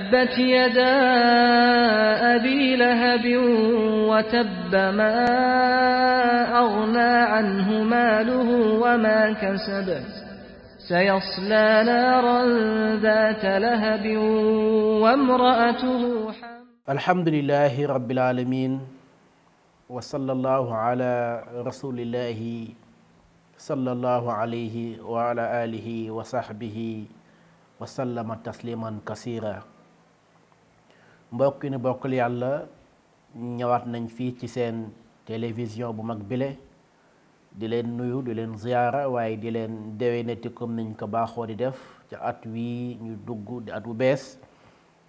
تبت يدا أبي لهب وتب ما أغنى عنه ماله وما كسب سيصلى نارا ذات لهب وامرأته الحمد لله رب العالمين وصلى الله على رسول الله صلى الله عليه وعلى آله وصحبه وسلم تسليما كثيرا mbokk ni bokkal yàlla ñëwaat nañ fii ci seen télévision bu mag bile di leen nuyu di leen ziyaara waaye di leen déwénati comme niñ ko baaxoo di def ci at wi ñu dugg di at bu bees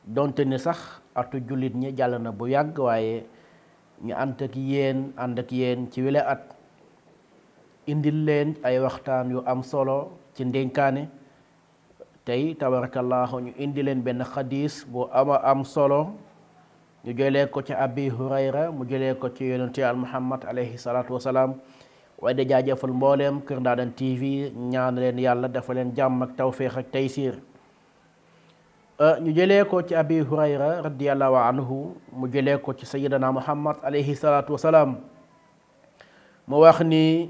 donte ni sax atu jullit ñi jàll na bu yàgg waaye ñu ànd ak yéen ci wile at indil leen ay waxtaan yu am solo ci ndénkaane tey tabarakallahu ñu indi leen benn xadis bu am solo ñu jëlee ko ci Abi Hurayra mu jëlee ko ci yonente al Muhammad alayhi salaatu wasalaam waaye da jaajëfal mbooleem Kër Ndanane TV ñaan leen yàlla dafa leen jàmm ak tawféex ak taysiir ñu jëlee ko ci Abi Hurayra radiyallahu anhu mu jëlee ko ci sayyidina Muhammad alayhi salaatu wasalaam mu wax ni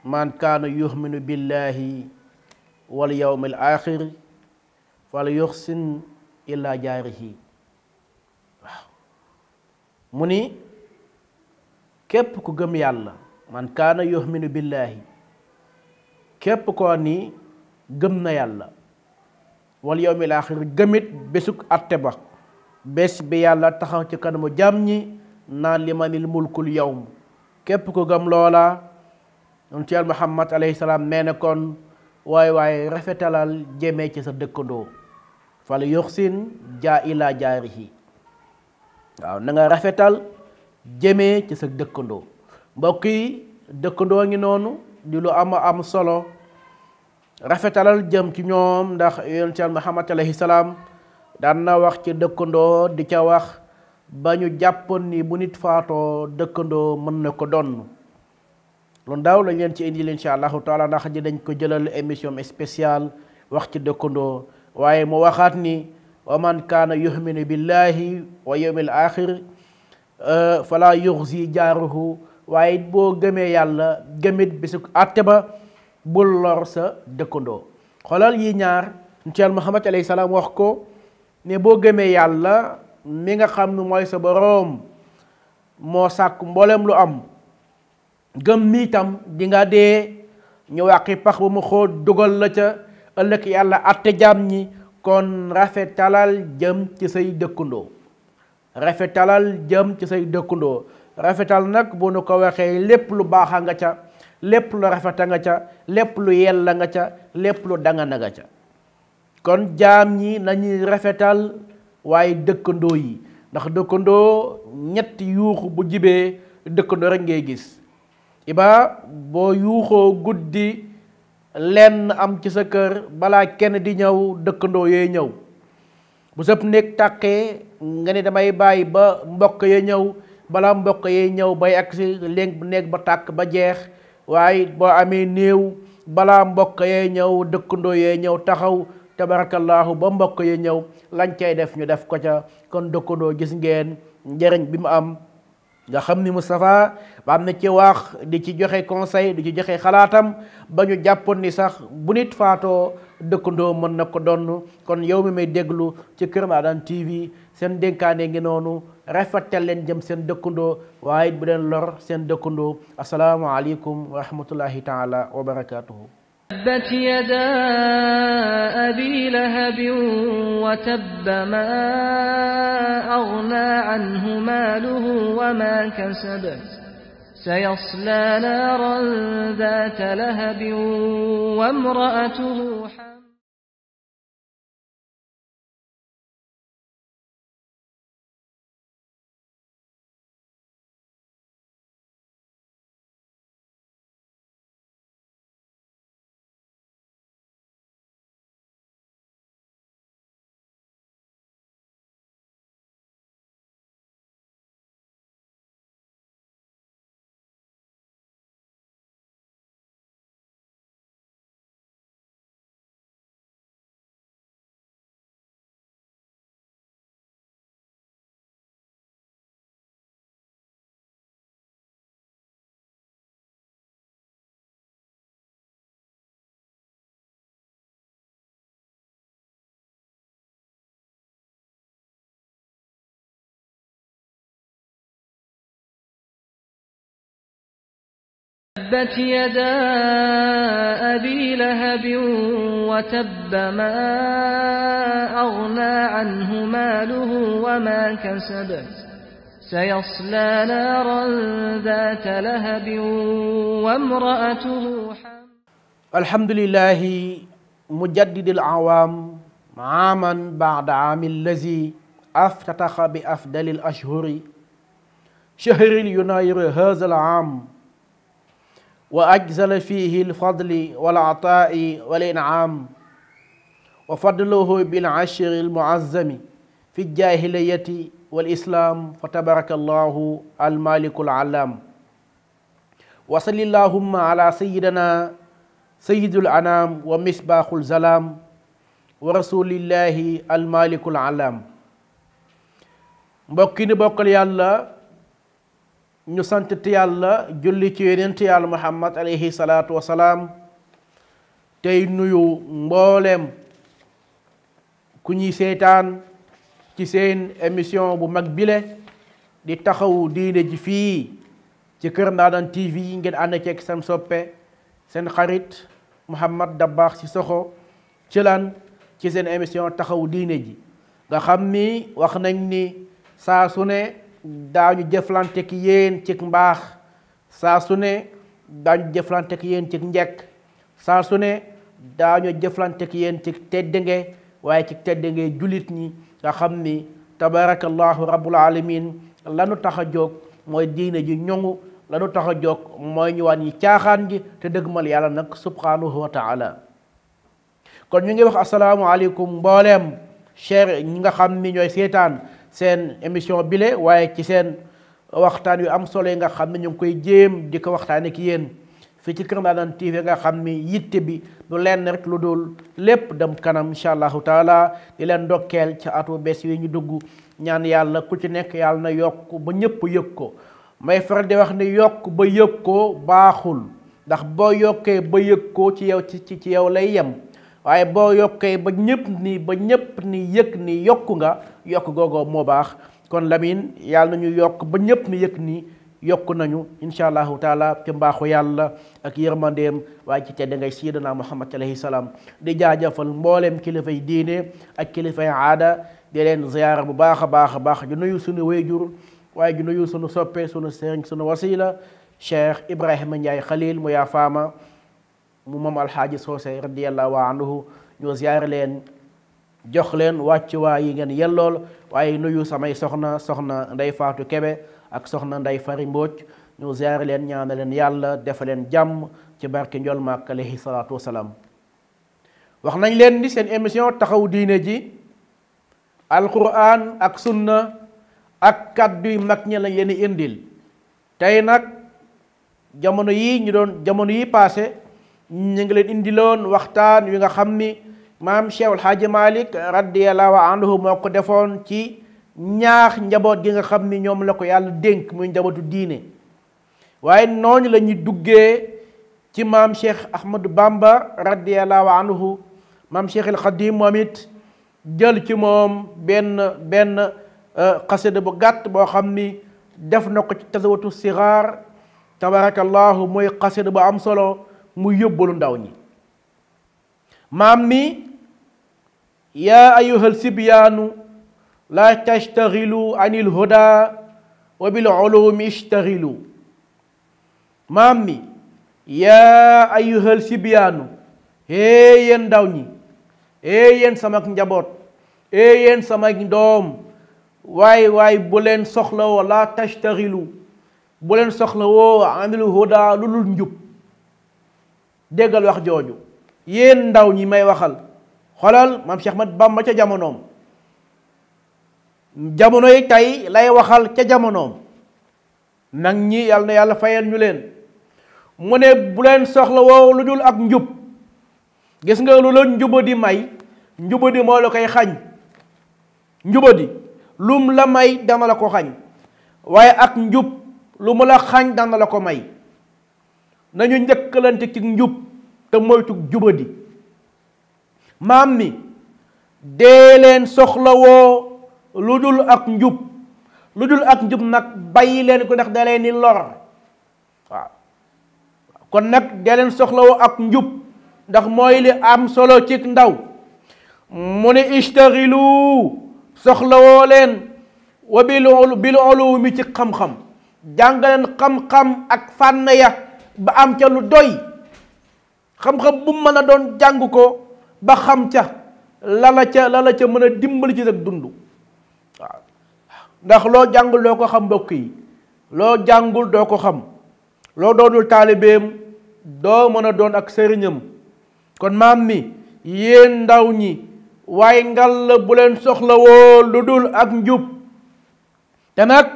man kaana yu'minu billahi wal yawmil aaxir fal yuxsin illa jaarihi waaw mu ni képp ku gëm yàlla man kaana yu'minu billahi képp koo ni gëm na yàlla wal yawmil aaxir gëmit bésuk atte ba bés bi yàlla taxaw ci kanamu jàmm ñi naan limanil mulkul yawm képp ku gëm loola ñun ci yàlla Muhammad alayhi salaam nee na kon waaye rafetalal jëmee ci sa dëkkandoo fal yuxsin jaa ila jaarihi waaw na nga rafetal jëmee ci sa dëkkandoo mbokk yi dëkkandoo ngi noonu di lu am solo rafetalal jëm ci ñoom ndax yonent Yàlla Muhammad alayhi salaam daan na wax ci dëkkandoo di ca wax ba ñu jàppoon ni bu nit faatoo dëkkandoo mën na ko donn lu ndaw lañ leen ci indi insha allahu taala ndax ji dañ ko jëlal émission spéciale wax ci dëkkandoo waaye mu waxaat ni wa man kaana yu'minu billahi wa yawmil aaxir fala yuxzi jaaruhu waaye boo gëmee yàlla gëmit bisu àtte ba bul lor sa dëkkandoo xoolal yi ñaar ci Yàlla Muhammad alayhi salaam wax ko ne boo gëmee yàlla mi nga xam ne mooy sa boroom moo sàkk mboolem lu am gëm mi itam di nga dee ñu wàqi pax ba mu xóot dugal la ca ëllëg yàlla atte jaam ñi kon rafetalal jëm ci say dëkkandoo rafetalal jëm ci say dëkkandoo rafetal nag bu nu ko waxee lépp lu baaxa nga ca lépp lu rafeta nga ca lépp lu yella nga ca lépp lu dangana nga ca kon jaam ñi nañuy rafetal waaye dëkkandoo yi ndax dëkkandoo ñetti yuuxu bu jibee dëkkandoo rek ngay gis iba boo yuuxoo guddi lenn am ci sa kër balaa kenn di ñëw dëkkandoo yee ñëw bu sëpp néeg tàqee nga ne damay bàyyi ba mbokk yee ñëw balaa mbokk yee ñëw bay agsi léegi néeg ba tàkk ba jeex waaye boo amee néew balaa mbokk yee ñëw dëkkandoo yee ñëw taxaw tabarakallahu ba mbokk yee ñëw lañ cay def ñu def ko ca kon dëkkandoo gis ngeen njëriñ bi mu am nga xam ni Moustapha ba am na ci wax di ci joxe conseil di ci joxe xalaatam ba ñu jàppoon ni sax bu nit faatoo dëkkandoo mën na ko donn kon yow mi may déglu ci Kër Ndanane TV seen dénkaane ngi noonu rafetal leen jëm seen dëkkandoo waaye bu leen lor seen dëkkandoo assalaamu aleykum wa rahmatullahi taala wa barakatuhu تبت يدا أبي لهب وتب ما أغنى عنه ماله وما كسب سيصلى نارا ذات لهب وامرأته تبت يدا أبي لهب وتب ما أغنى عنه ماله وما كسب سيصلى نارا ذات لهب وامرأته الحمد لله مجدد الأعوام عاما بعد عام الذي افتتح بأفضل الأشهر شهر يناير هذا العام وأجزل فيه الفضل والعطاء والإنعام وفضله بالعشر المعظم في الجاهلية والإسلام فتبارك الله المالك العلام وصل اللهم على سيدنا سيد الأنام ومصباح الظلام ورسول الله المالك العلام mbokk ni bokkal yàlla ñu sant yàlla julli ci yonent yàlla Muhammad alayhi salaatu wa salaam tey nuyu mboolem ku ñuy seetaan ci seen émission bu mag bile di taxawu diine ji fii ci Kër Ndanane TV ngeen ànd ceeg seen soppe seen xarit Mouhamed Dabakh Cissokho ci lan ci seen émission taxawu diine ji nga xam ni wax nañ ni saa su ne daañu jëflante ki yéen ci mbaax saa su ne daañu jëflante ki yéen ci njekk saa su ne daañu jëflante ki yéen ci teddange waaye ci teddange jullit ñi nga xam ni tabarakallahu rabbul alamin lanu tax a jóg mooy diine ji ñoŋu lanu tax a jóg mooy ñu wàññi caaxaan gi te dëggmal yàlla nag subhanahu wa taala kon ñu ngi wax asalaamualeykum mbooleem cher ñi nga xam ni ñooy seetaan seen émission bile waaye ci seen waxtaan yu am solo yi nga xam ne ñu ngi koy jéem di ko waxtaane ki yéen fii ci Kër Ndanane TV nga xam ni yitte bi du lenn rek lu dul lépp dem kanam incha allahu taala di leen ndokkeel ci atu bees yi ñu dugg ñaan yàlla ku ci nekk yàlla na yokk ba ñëpp yëg ko may faral di wax ni yokk ba yëg ko baaxul ndax boo yokkee ba yëg ko ci yow ci yow lay yem waaye boo yokkee ba ñëpp ni yëg ni yokku nga yokk googoo moo baax kon Lamine yàlla nañu yokk ba ñëpp ni yëg ni yokku nañu incha allahu taala ci mbaaxu yàlla ak yërmandeem waaye ci tedd ngay sayyidina Muhammad alayhi salaam di jaajëfal mboolem kilifay diine ak kilifay aada di leen ziyaara bu baax a baax di nuyu suñu wayjur waaye di nuyu suñu soppe suñu sëriñ suñu wasila Cheikh Ibrahima Ndiaye Khalil mu yaa faama mu moom alxaaji soose radiyallahu anhu ñu ziyaare leen jox leen wàccuwaay yi ngeen yellool waaye nuyu samay soxna Ndey Faatu Kebe ak soxna Ndey Fari Mbóoj ñu ziyaare leen ñaana leen yàlla defa leen jàmm ci barke njol Makka alayhi salaatu wasalaam wax nañ leen ni seen émission taxaw diine ji alquran ak sunna ak kàddu yu mag ñi lañ leen indil tey nag jamono yi passé ñu ngi leen indiloon waxtaan wi nga xam ni maam Cheikh El Hadji Malick radiyallahu anhu moo ko defoon ci ñaax njaboot gi nga xam ni ñoom la ko yàlla dénk muy njabootu diine waaye noonu la ñuy duggee ci maam Cheikh Ahmadou Bamba radiyallahu anhu maam Cheikh El Khadim moom it jël ci moom benn xasida bu gàtt boo xam ni def na ko ci tasawatu sigaar tabarakallahu muy xasida bu am solo mu yóbbalu ndaw ñi maam mi yaa ayyuhal sibyaanu laa tastaxilu anil huda wa bil ulumi istaxilu maam mi yaa ayyuhal sibyaanu yéen ndaw ñi yéen sama njaboot yéen sama doom waay bu leen soxla woo laa tastaxilu bu leen soxla woo anil huda lu dul njub déggal wax jooju yéen ndaw ñi may waxal xolal maam Cheikh Ahmad Bamba ca jamonoom jamono yi tey lay waxal ca jamonoom nag ñi yàlla na yàlla fayal ñu leen mu ne bu leen soxla woo lu dul ak njub gis nga lu la njubadi may njubadi moo la koy xañ njubadi lum la may dana la ko xañ waaye ak njub lu mu la xañ dana la ko may nañu njëkkalante ci njub te moytu jubadi maam mi dee leen soxlawoo lu dul ak njub lu dul ak njub nag bàyyi leen ko ndax da leen ni lor waaw kon nag dee leen soxlawoo ak njub ndax mooy li am solo ci ndaw mu ne ishtaxilu soxlawoo leen wa bil ulumi ci xam-xam jàngaleen xam-xam ak fànn ya ba am ca lu doy xam-xam bu mën a doon jàng ko ba xam ca la la ca mën a dimbali ci sa dund waaw ndax loo jàngul doo ko xam mbokk yi loo jàngul doo ko xam loo doonul taalibeem doo mën a doon ak sëriñam kon maam mi yéen ndaw ñi waaye ngal bu leen soxlawoo lu dul ak njub te nag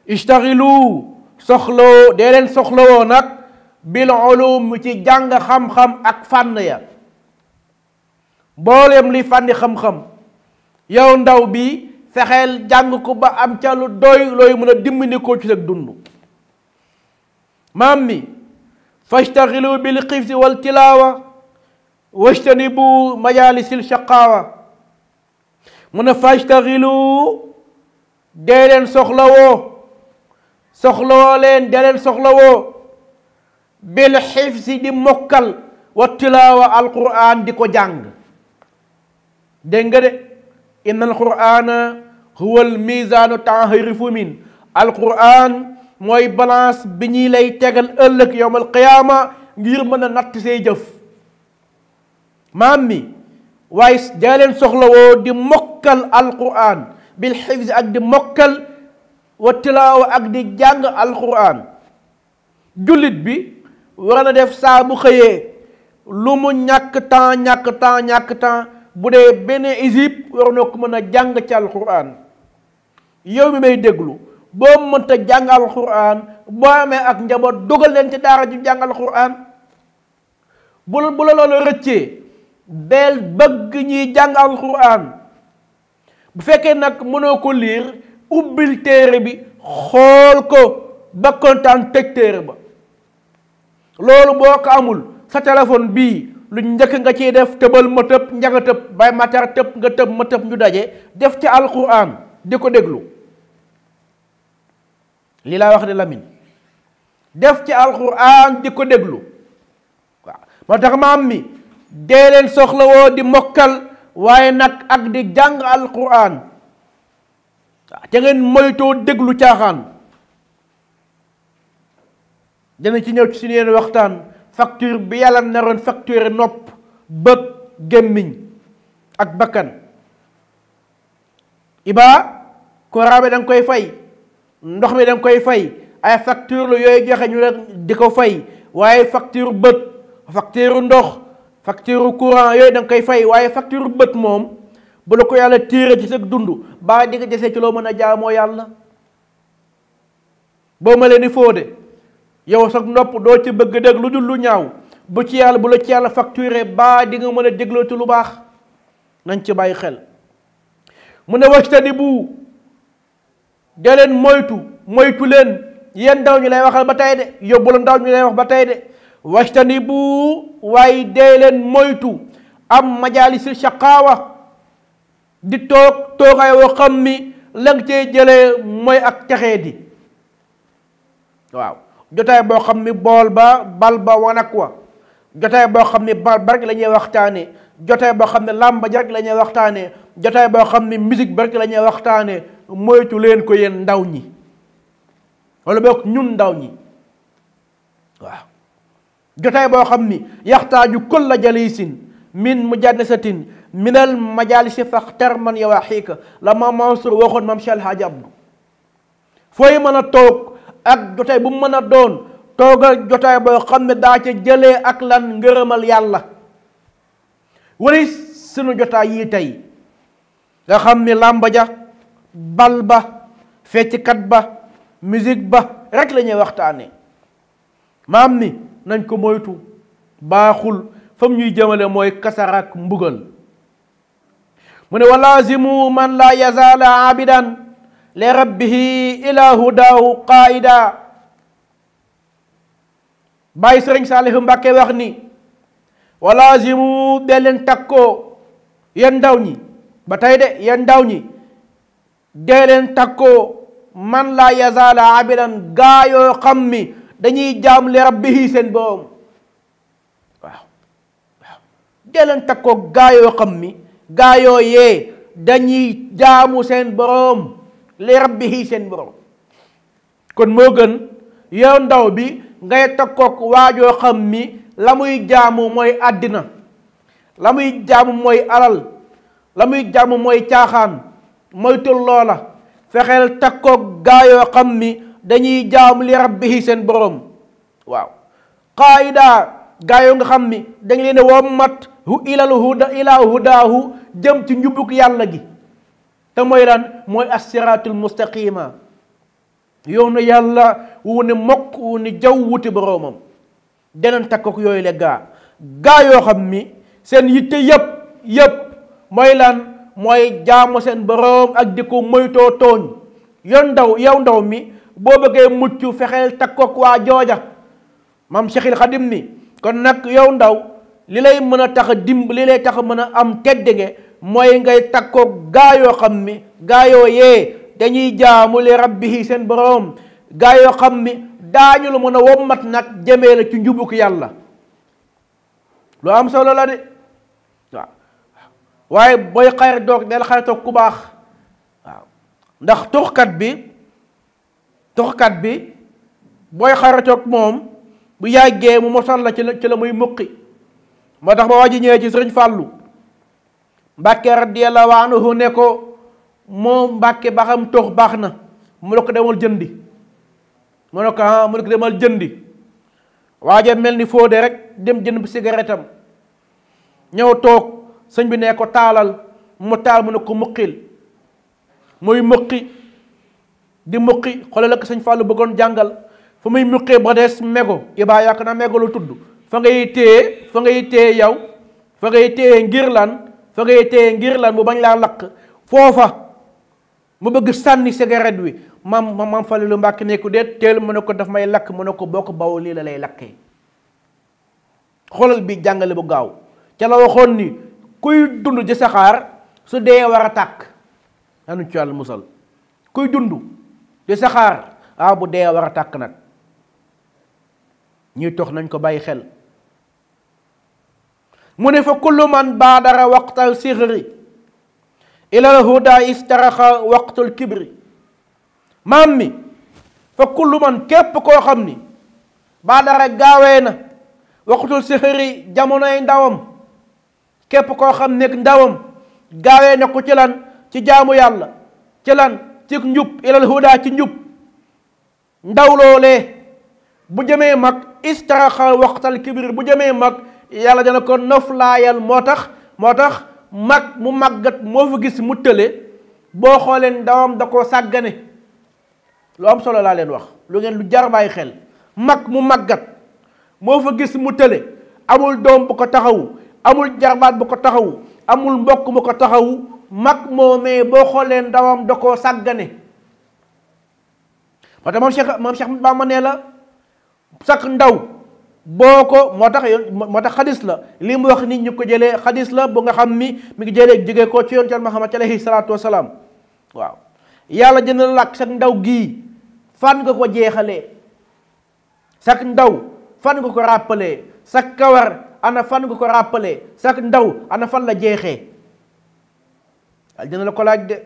ishtaxilu soxlawoo dee leen soxlawoo nag bil ulum ci jàng xam-xam ak fànn ya mbooleem li fànni xam-xam yow ndaw bi fexeel jàng ko ba am ca lu doy looy mën a dimbali ko ci sa dund maam mi fashtaxilu bil xifsi wal tilaawa wajtanibu majalisil shaqaawa mu ne fashtaxilu dee leen soxlawoo leen dee leen soxlawoo bil xifsi di mokkal wa tilaawa alquran di ko jàng dégg nga de inna alqurana huwa almizaanu tahrifu min alquran mooy balance bi ñuy lay tegal ëllëg yowm alqiyaama ngir mën a natt say jëf maam mi waaye dee leen soxlawoo di mokkal alquran bil xifsi ak di mokkal wa tilaawa ak di jàng alquran jullit bi war na def saa bu xëyee lu mu ñàkk temps bu dee benn isib war na ko mën a jàng ci alquran yow mi may déglu boo mënta jàng alquran boo amee ak njaboot dugal leen ci daara ju jàng alquran bu la loolu rëccee beel bëgg ñuy jàng alquran bu fekkee nag mënoo ko liir ubbil téere bi xool ko ba kontaan tëj téere ba loolu boo ko amul sa téléphone bii lu njëkk nga ciy def tëbal ma tëb njaga tëb bay matar tëb nga tëb ma tëb ñu daje def ci alquran di ko déglu lii laa wax de Lamine def ci alquran di ko déglu waaw moo tax maam mi dee leen soxlawoo di mokkal waaye nag ak di jàng alquran waaw te ngeen moytoo déglu caaxaan dana ci ñëw ci suñu yenn waxtaan facture bi yàlla naroon facture nopp bët gémmiñ ak bakkan courant bi da nga koy fay ndox mi da nga koy fay ay facture la yooyu joxe ñu di ko fay waaye facture bët facture ndox facture courant yooyu da nga koy fay waaye facture bët moom bu la ko yàlla tiire ci sa dund baa di nga desee ci loo mën a jaamoo yàlla boo ma leen di fóode yow sax nopp doo ci bëgg dégg lu dul lu ñaaw bu ci yàlla bu la ci yàlla facturé baa di nga mën a dégloo ci lu baax nañ ci bàyyi xel mu ne wajtani bu dee leen moytu leen yéen ndaw ñu lay waxal ba tey de yóbbu la ndaw ñu lay wax ba tey de wajtani bu waaye dee leen moytu am majaalisil shaqaawa di toogaay woo xam ni la nga cee jëlee mooy ak texee di waaw jotaay boo xam ni bool ba bal ba wanak wa jotaay boo xam ni bal ba rek la ñuy waxtaane jotaay boo xam ne làmba ji rek la ñuy waxtaane jotaay boo xam ni musique ba rek la ñuy waxtaane moytu leen ko yéen ndaw ñi wala boog ñun ndaw ñi waaw jotaay boo xam ni yaxtaaju kulla jalisin min mujannasatin minal majalisi faxtar man yawaxiika la ma Mansour waxoon mam Cheikh Hadji Abdou fooy mën a toog ak jotaay bu mën a doon toogal jotaay boo xam ne daa ca jëlee ak lan ngërëmal yàlla wala sunu jotaay yii tey nga xam ni làmba ja bal ba fecckat ba musique ba rek la ñuy waxtaane maam ni nañ ko moytu baaxul fam ñuy jëmale mooy kasarak mbugal mu ne walaazimu man la yazaala abidan li rabbihi ila hudaahu qaida bàyyi sëriñ Saalihu Mbàkke wax ni walaazimu dee leen takkoo yéen ndaw ñi ba tey de yéen ndaw ñi dee leen takkoo man la yazaala abidan gaa yoo xam ni dañuy jaam li rabbihi seen borom dee leen takkoog gaa yoo xam ni gaa yooyee dañuy jaamu seen boroom li rabbihi seen boroom. kon moo gën yow ndaw bi ngay takkoog waajoo xam ni la muy jaamu mooy àddina, la muy jaamu mooy alal, la muy jaamu mooy caaxaan, moytul loola. fexeel takkoog gaa yoo xam ni dañuy jaamu li rabbihi seen boroom. waaw qaayida gaa yoo nga xam ni dañ leen wommat ilaa hudaahu jëm ci njubug yàlla gi te mooy lan mooy as-siraatul mustaqima yoonu yàlla wu ne mokk wu ne jaw wuti boroomam. danañ takkoog yooyu le gaa yoo xam ni seen yitte yëpp mooy lan mooy jaamu seen boroom ak di ko moytoo tooñ. yow ndaw mi boo bëggee mucc fexeel takkoog waa jooja. maam Cheikhul Xadim ni kon nag yow ndaw li lay mën a tax a li lay tax a mën a am teddege mooy ngay takkoog gaa yoo xam ni gaa yoo yee dañuy jaamu li rabbihi seen boroom. gaa yoo xam ni daañu la mën a wommat nag jëmee la ci njubuk yàlla. lu am solo la de waaw waaye booy xarit doog del xaritoog ku baax. waaw ndax tuxkat bi booy xaritoog moom bu yàggee mu mosal la ci la muy muqi. moo tax ba waa ji ñëwee ci sëriñ Fàllu Mbàkke radiyallahu anhu ne ko moom Mbàkke ba xam tox baax na mu ne ko demal jëndi. mu ne ko demal jëndi. waaja mel ni fóode rek dem jënd bi cigarette am ñëw toog sëñ bi ne ko taalal mu taal mu ne ko muqil muy muqi di muqi xoolal la ko sëñ Fàllu bëggoon jàngal fa muy muqee ba des mego ibaa yàq naa mego lu tudd fa ngay téye yow fa ngay téye ngir lan mu bañ laa lakk foofa mu bëgg sànni cigarette wi maam Falilu Mbàkke ne ko déet teel mu ne ko daf may lakk mu ne ko boo ko baw lii la lay lakkee. xoolal bi jàngale bu gaaw ca la waxoon ni kuy dund ci saxaar su dee war a tàkk anu ci Yàlla musal kuy dund ci saxaar bu dee war a tàkk nag. ñuy tox nañ ko bàyyi xel. mu ne fa kullu man baadara waqtal sixri ilal huda istaraxa waqtul kibri. maam mi fa kullu man képp koo xam ni baadara gaawee na waqtul sixri jamonoy ndawam. képp koo xam nekk ndawam gaawee na ko ci lan ci jaamu yàlla ci lan ci njub ilal huda ci njub. ndaw loolee bu jëmee mag istaraxa waqtal kibri bu jëmee mag yàlla dana ko noflaayal. moo tax mag mu màggat moo fa gis mu tële boo xoolee ndawam da koo sàggane. lu am solo laa leen wax lu ngeen lu jar bàyyi xel. mag mu màggat moo fa gis mu tële amul doom bu ko taxawu amul jarbaat bu ko taxawu amul mbokk bu ko taxawu mag moomee boo xoolee ndawam da koo sàggane. moo tax moom Cheikh Bamba nee la sak ndaw boo ko moo tax xadis la li mu wax nit ñu ko jëlee xadis la bu nga xam ni mi ngi jëlee jóge ko ci yoon ci Muhammad alayhi salaatu wasalaam. waaw yàlla dina làkk sak ndaw gii fan nga ko jeexalee. sak ndaw fan nga ko ràppalee. sak kawar ana fan nga ko ràppalee. sak ndaw ana fan la jeexee. yàlla dina la ko laaj de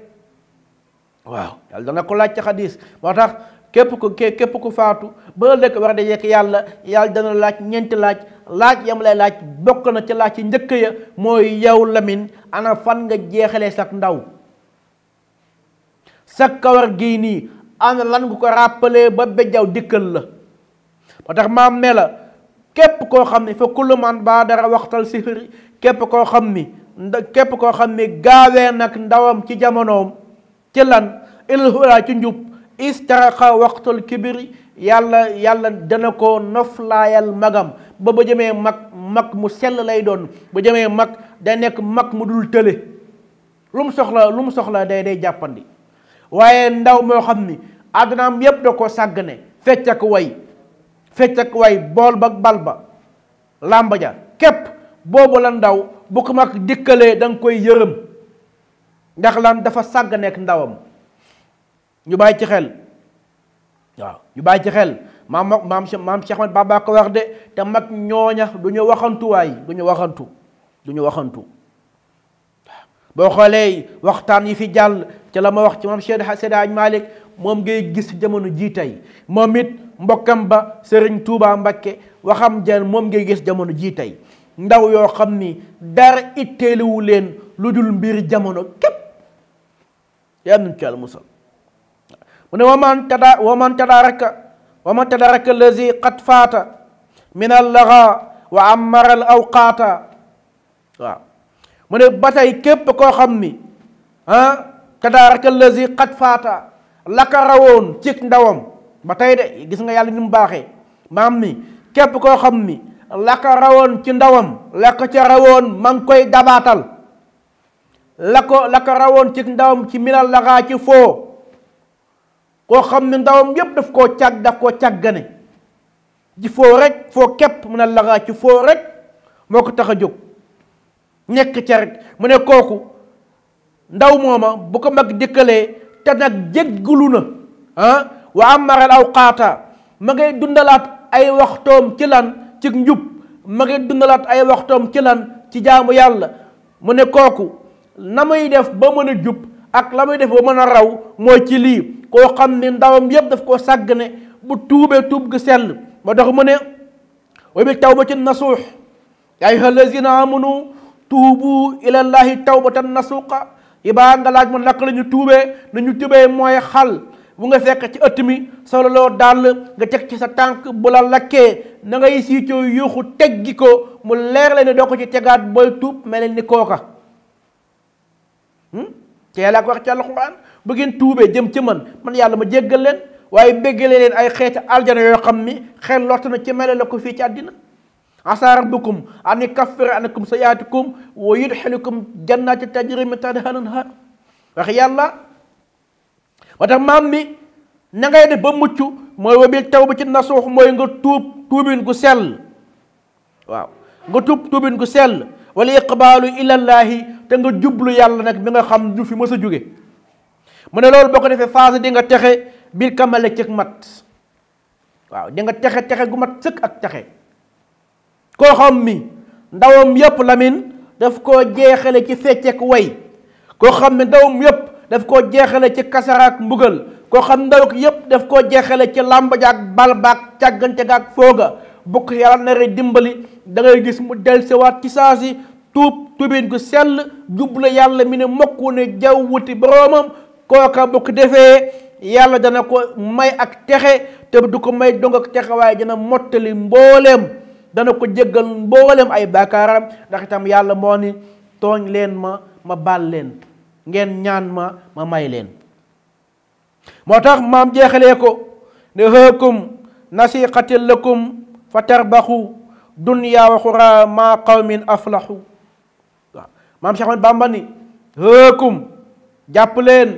waaw yàlla dina ko laaj ci xadis. moo tax képp ku faatu ba ëllëg war a dajeek yàlla dana laaj ñeenti laaj yam lay laaj bokk na ci laaj ci njëkk ya mooy yow Lamin ana fan nga jeexalee sak ndaw. sak kawar gii nii ana lan nga ko ràppalee ba bejjaw dikkal la. moo tax maam ne la képp koo xam ne fa kullu man baadara waqtal sihri képp koo xam ni gaawee nag ndawam ci jamonoom ci lan ilal huda ci njub istaraxa waqtul kibri yàlla dana ko noflaayal magam ba jëmee mag mu sell lay doon ba jëmee mag day nekk mag mu dul tële lu mu soxla day jàppandi. waaye ndaw moo xam ni àddunaam yépp da ko sàggane fecc ak way bool ba bal ba làmba ja képp boobu la ndaw bu ko mag dikkalee da nga koy yërëm ndax lan dafa sàgganeek ndawam. ñu bàyyi ci xel waaw ñu bàyyi ci xel maam Cheikh Ahmad Bamba ko wax de te mag ñooña du ñu waxantu. du ñu waxantu boo xoolee waxtaan yi fi jàll ci la ma wax ci moom Seydi Hadj Malick moom ngay gis jamono jii tey moom it mbokkam ba Serigne Touba Mbakke waxam jan moom ngay gis jamono jii tey ndaw yoo xam ni dara itteeluwu leen lu dul mbir jamono képp yal nañu ci Yàlla musal mu ne waman tadaraka allazi qad faata min allaga wa amara al awqaata waaw mu ne ba tey képp koo xam ni tadaraka allazi qad faata la ka rawoon ci ndawam ba tey de gis nga yàlla ni mu baaxee maam ni képp koo xam ni la ka rawoon ci ndawam la ko ca rawoon ma ngi koy dabaatal la ko rawoon ci ndawam ci minal laxaa ci foo koo xam ne ndawam yépp daf koo càggane ci foo rek foo képp minal laxaa ci foo rek moo ko tax a jóg nekk ca rek mu ne kooku ndaw mooma bu ko mag dikkalee te nag jéggalu na wa amaral awqaata ma ngay dundalaat ay waxtoom ci lan ci njub ma ngay dundalaat ay waxtoom ci lan ci jaamu yàlla mu ne kooku na muy def ba mën a jub ak la muy def ba mën a raw mooy ci lii koo xam ne ndawam yépp daf koo sàggane bu tuubee tuub gu sell moo tax mu ne wa bi tawbatin nasuux yaa ayyuha allazina amanu tuubu ilallahi tawbatan nasuuqa ibaa nga laaj ma naka la ñu tuubee nañu tubee mooy xal bu nga fekk ci ëtt mi solo loo dàll nga teg ci sa tànk bu la lakkee na ngay siicoo yuuxu teggi ko mu leer la ne doo ko ci tegaat booy tuub mel ni kooka te yàlla ko wax ci alxuraan bu ngeen tuubee jëm ci man yàlla ma jéggal leen waaye béggale leen ay xeeti aljana yoo xam ni xel lott na ci mele la ko fii ci àddina asa rabbukum an yukaffira ankum sayyi'atikum wa yudxilukum jannaati tajri min tahtiha al-anhaar wax yàlla moo tax maam mi na ngay def ba mucc mooy wa bil tawbati nasuux mooy nga tuubin gu sell waaw nga tuubin gu sell wala iqbaalu ilallaahi te nga jublu yàlla nag bi nga xam du fi mës a jóge mu ne loolu boo ko defee phase di nga texe biir kamale cëg mat waaw di nga texe gu mat sëkk ak texe koo xam mi ndawam yépp lamin daf koo jeexale ci fecceek way koo xam ne ndawam yépp daf koo jeexale ci kasaraak mbugal koo xam ndaw yépp daf koo jeexale ci làmb jaak bal baak càggante gaak fooga bukk yàlla nare dimbali da ngay gis mu dellusiwaat ci saa si tuubin gu sell jublu yàlla mi ne mokku ne jaw wuti boroomam kooka bu ko defee yàlla dana ko may ak texe te du ko may dong ak texe waaye dana mottali mbooleem dana ko jéggal mbooleem ay baakaaram ndax itam yàlla moo ni tooñ leen ma baal leen ngeen ñaan ma may leen moo tax maam jeexalee ko ne hëekum nasiqatin lakum fa tarbaxu dunya wa xura ma qawmin aflahu waaw maam Cheikh Ahmad Bamba ni hëekum jàpp leen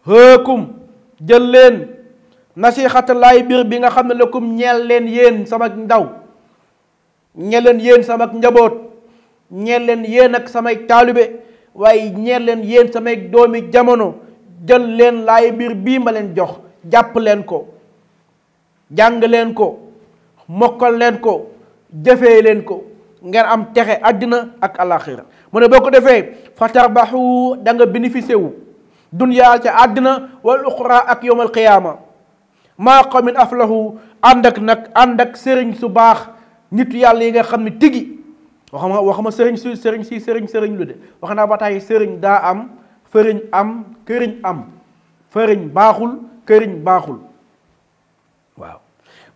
hëekum jël leen nasixata laay biir bi nga xam ne lakum ñeel leen yéen sama ndaw ñeel leen yéen sama njaboot ñeel leen yéen ak samay taalibe waaye ñeel leen yéen samay doomi jamono jël leen laay biir bii ma leen jox jàpp leen ko jàng leen ko mokkal leen ko jëfee leen ko ngeen am texe àddina ak alaxira mu ne boo ko defee fa tarbaxu da nga bénéficié wu dunyaa ca àddina wal uxra ak yowmal qiyaama maa qawmin aflahu ànd ak sëriñ su baax nitu yàlla yi nga xam ne tigi waxama sëriñ lu de wax naa ba tey sëriñ daa am fëriñ am këriñ am fëriñ baaxul këriñ baaxul waaw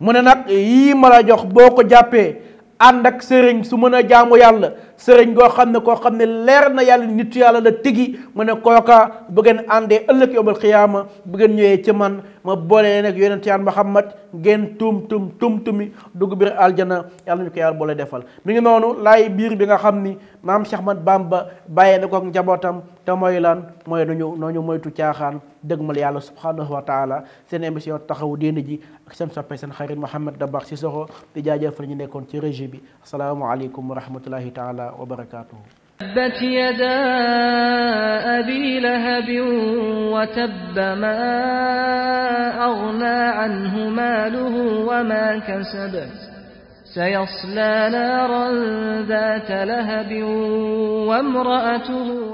mu ne nag yii ma la jox boo ko jàppee ànd ak sëriñ su mën a jaamu yàlla sëriñ koo xam ne leer na yàlla nitu yàlla la tigi mu ne kooka bu ngeen àndee ëllëg yawmal xiyaama bu ngeen ñëwee ci man ma boole leen ak yonent yàlla Muhammad ngeen tumi dugg biir aljana yàlla ñu ko yàlla boole defal mi ngi noonu laay biir bi nga xam ni maam Cheikh Ahmad Bamba bàyyee na ko ak njabootam te mooy lan mooy nañu moytu caaxaan dëgmal yàlla subhanahu wa taala seen émission taxawu diine ji ak seen soppe seen xarit Mouhamed Dabakh Cissokho di jaajëfal ñu nekkoon ci régie bi asalaamaaleykum wa rahmatullahi taala wa barakatuhu تبت يدا أبي لهب وتب ما أغنى عنه ماله وما كسب سيصلى نارا ذات لهب وامرأته